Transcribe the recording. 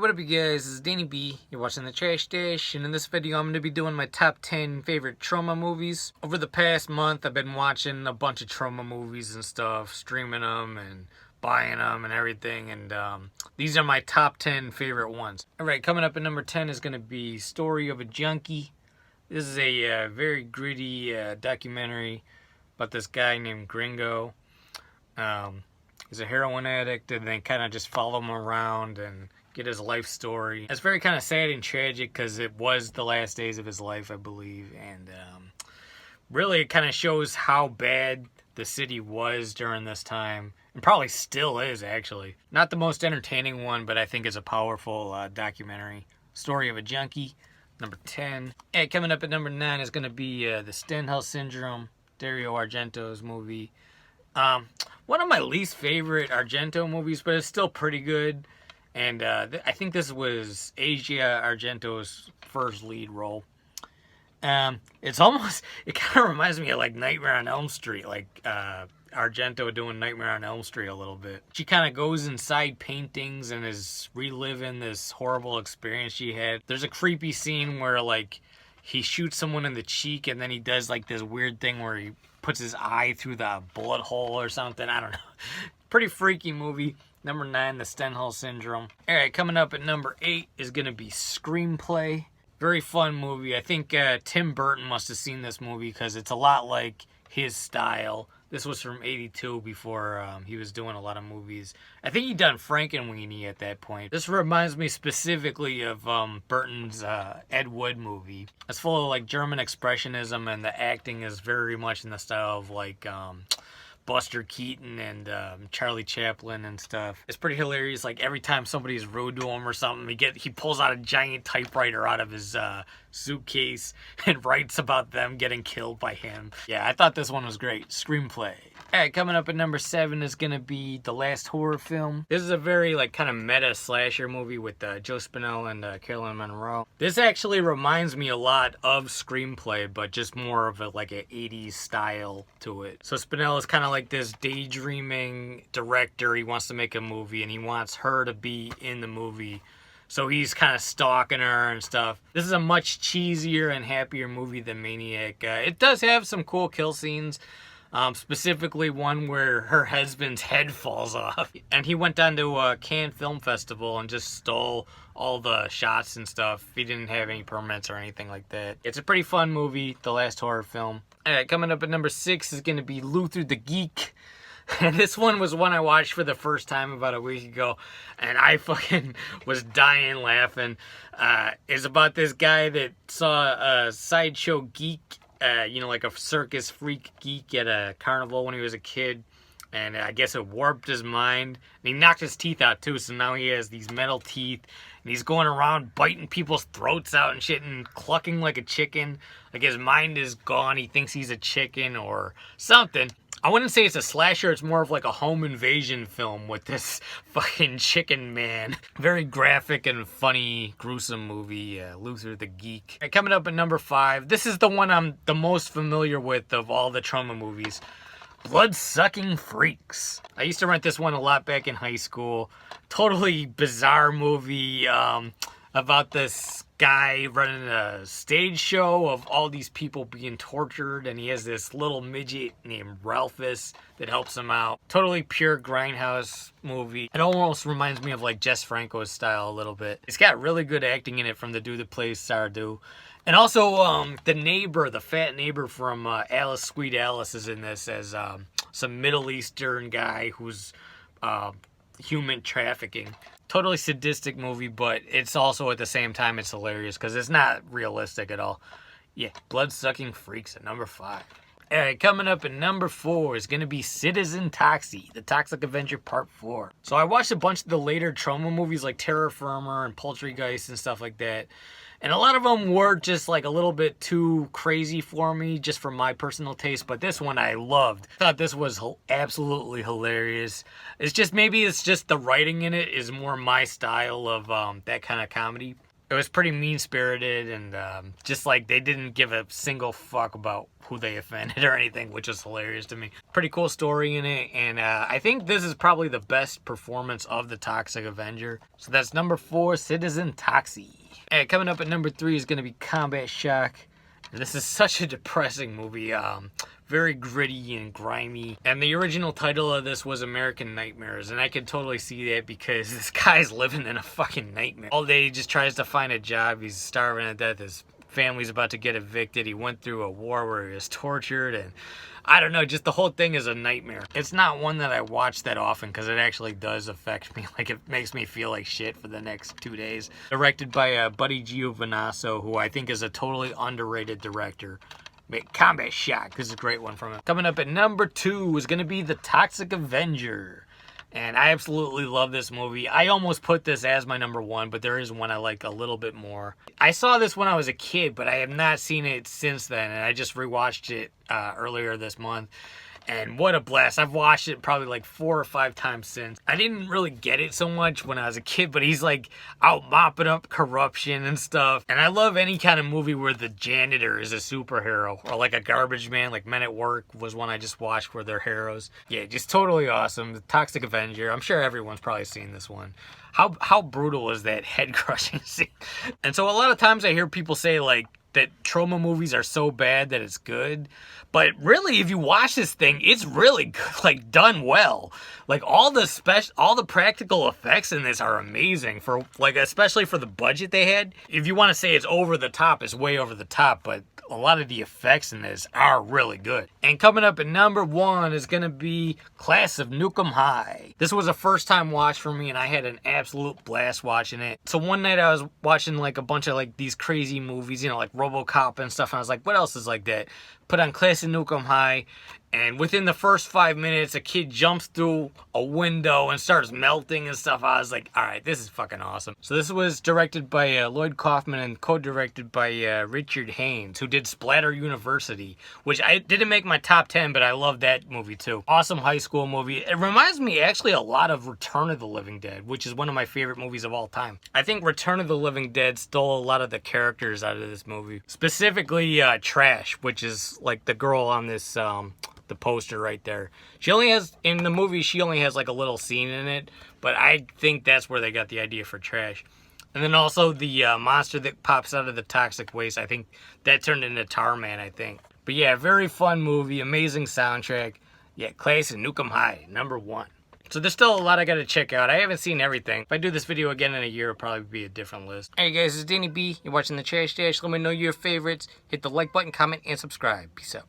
Alright, what up you guys, this is Danny B, you're watching The Trash Dish, and in this video I'm going to be doing my top 10 favorite Troma movies. Over the past month I've been watching a bunch of Troma movies and stuff, streaming them and buying them and everything, and these are my top 10 favorite ones. Alright, coming up at number 10 is going to be Story of a Junkie. This is a very gritty documentary about this guy named Gringo. He's a heroin addict, and they kind of just follow him around and get his life story. It's very kind of sad and tragic because it was the last days of his life, I believe, and really it kind of shows how bad the city was during this time, and probably still is, actually. Not the most entertaining one, but I think it's a powerful documentary. Story of a Junkie, number 10. And coming up at number 9 is going to be the Stenhouse Syndrome, Dario Argento's movie. One of my least favorite Argento movies, but it's still pretty good. And I think this was Asia Argento's first lead role. It kind of reminds me of like Nightmare on Elm Street, like Argento doing Nightmare on Elm Street a little bit. She kind of goes inside paintings and is reliving this horrible experience she had. There's a creepy scene where like he shoots someone in the cheek and then he does like this weird thing where he puts his eye through the bullet hole or something. I don't know. Pretty freaky movie. Number 9, the Stenhouse Syndrome. Alright, coming up at number 8 is going to be Screenplay. Very fun movie. I think Tim Burton must have seen this movie because it's a lot like his style. This was from '82 before he was doing a lot of movies. I think he'd done Frankenweenie at that point. This reminds me specifically of Burton's Ed Wood movie. It's full of like German expressionism, and the acting is very much in the style of like Buster Keaton and Charlie Chaplin and stuff. It's pretty hilarious. Like every time somebody's rude to him or something, he pulls out a giant typewriter out of his suitcase and writes about them getting killed by him. Yeah, I thought this one was great. Screenplay. Alright, coming up at number 7 is gonna be The Last Horror Film. This is a very like kind of meta slasher movie with Joe Spinell and Caroline Munro. This actually reminds me a lot of Screenplay, but just more of like an 80s style to it. So Spinell is kind of like this daydreaming director. He wants to make a movie and he wants her to be in the movie. So he's kind of stalking her and stuff. This is a much cheesier and happier movie than Maniac. It does have some cool kill scenes. Specifically one where her husband's head falls off. And he went down to a Cannes Film Festival and just stole all the shots and stuff. He didn't have any permits or anything like that. It's a pretty fun movie, The Last Horror Film. Alright, coming up at number 6 is going to be Luther the Geek. And this one was one I watched for the first time about a week ago, and I fucking was dying laughing. It's about this guy that saw a sideshow geek, like a circus freak geek at a carnival when he was a kid, and I guess it warped his mind. And he knocked his teeth out too, so now he has these metal teeth, and he's going around biting people's throats out and shit and clucking like a chicken. Like his mind is gone. He thinks he's a chicken or something. I wouldn't say it's a slasher, it's more of like a home invasion film with this fucking chicken man. Very graphic and funny, gruesome movie, Luther the Geek. Right, coming up at number 5, this is the one I'm the most familiar with of all the Troma movies. Blood-Sucking Freaks. I used to rent this one a lot back in high school. Totally bizarre movie about this guy running a stage show of all these people being tortured, and he has this little midget named Ralphus that helps him out. Totally pure grindhouse movie. It almost reminds me of like Jess Franco's style a little bit. It's got really good acting in it from the dude that plays Sardu. And also the neighbor, the fat neighbor from Alice, Sweet Alice is in this as some Middle Eastern guy who's human trafficking. Totally sadistic movie, but it's also at the same time it's hilarious because it's not realistic at all. Yeah, Blood-Sucking Freaks at number 5. Alright, coming up at number 4 is going to be Citizen Toxie, The Toxic Avenger Part 4. So I watched a bunch of the later Troma movies like Terror Firmer and Poltergeist and stuff like that. And a lot of them were just like a little bit too crazy for me, just for my personal taste. But this one I loved. I thought this was absolutely hilarious. Maybe it's just the writing in it is more my style of that kind of comedy. It was pretty mean-spirited, and just like they didn't give a single fuck about who they offended or anything, which was hilarious to me. Pretty cool story in it, and I think this is probably the best performance of the Toxic Avenger. So that's number 4, Citizen Toxie. And coming up at number 3 is going to be Combat Shock. This is such a depressing movie, very gritty and grimy. And the original title of this was American Nightmares, and I could totally see that because this guy's living in a fucking nightmare. All day he just tries to find a job, he's starving to death, his family's about to get evicted, he went through a war where he was tortured, and I don't know, just the whole thing is a nightmare. It's not one that I watch that often because it actually does affect me. Like, it makes me feel like shit for the next 2 days. Directed by Buddy Giovanasso, who I think is a totally underrated director. Combat Shock, this is a great one from him. Coming up at number 2 is going to be The Toxic Avenger. And I absolutely love this movie. I almost put this as my number 1, but there is one I like a little bit more. I saw this when I was a kid, but I have not seen it since then. And I just rewatched it earlier this month. And what a blast. I've watched it probably like 4 or 5 times since. I didn't really get it so much when I was a kid, but he's like out mopping up corruption and stuff. And I love any kind of movie where the janitor is a superhero, or like a garbage man, like Men at Work was one I just watched where they're heroes. Yeah, just totally awesome. The Toxic Avenger. I'm sure everyone's probably seen this one. How brutal is that head crushing scene? And so a lot of times I hear people say like that Troma movies are so bad that it's good. But really, if you watch this thing, it's really good, like done well. Like all the practical effects in this are amazing for like, especially for the budget they had. If you want to say it's over the top, it's way over the top, but a lot of the effects in this are really good. And coming up at number 1 is going to be Class of Nukem High. This was a first time watch for me, and I had an absolute blast watching it. So one night I was watching like a bunch of like these crazy movies, you know, like RoboCop and stuff, and I was like, what else is like that? Put on Class of Nukem High, and within the first 5 minutes, a kid jumps through a window and starts melting and stuff. I was like, all right, this is fucking awesome. So this was directed by Lloyd Kaufman and co-directed by Richard Haynes, who did Splatter University, which I didn't make my top 10, but I love that movie too. Awesome high school movie. It reminds me actually a lot of Return of the Living Dead, which is one of my favorite movies of all time. I think Return of the Living Dead stole a lot of the characters out of this movie. Specifically Trash, which is like the girl on this... the poster right there. She only has, in the movie, she only has like a little scene in it, but I think that's where they got the idea for Trash. And then also the monster that pops out of the toxic waste, I think that turned into Tarman, I think. But yeah, very fun movie, amazing soundtrack. Yeah, Class of Nukem High, number 1. So there's still a lot I gotta check out. I haven't seen everything. If I do this video again in a year, it'll probably be a different list. Hey guys, it's Danny B. You're watching The Trash Dash. Let me know your favorites. Hit the like button, comment, and subscribe. Peace out.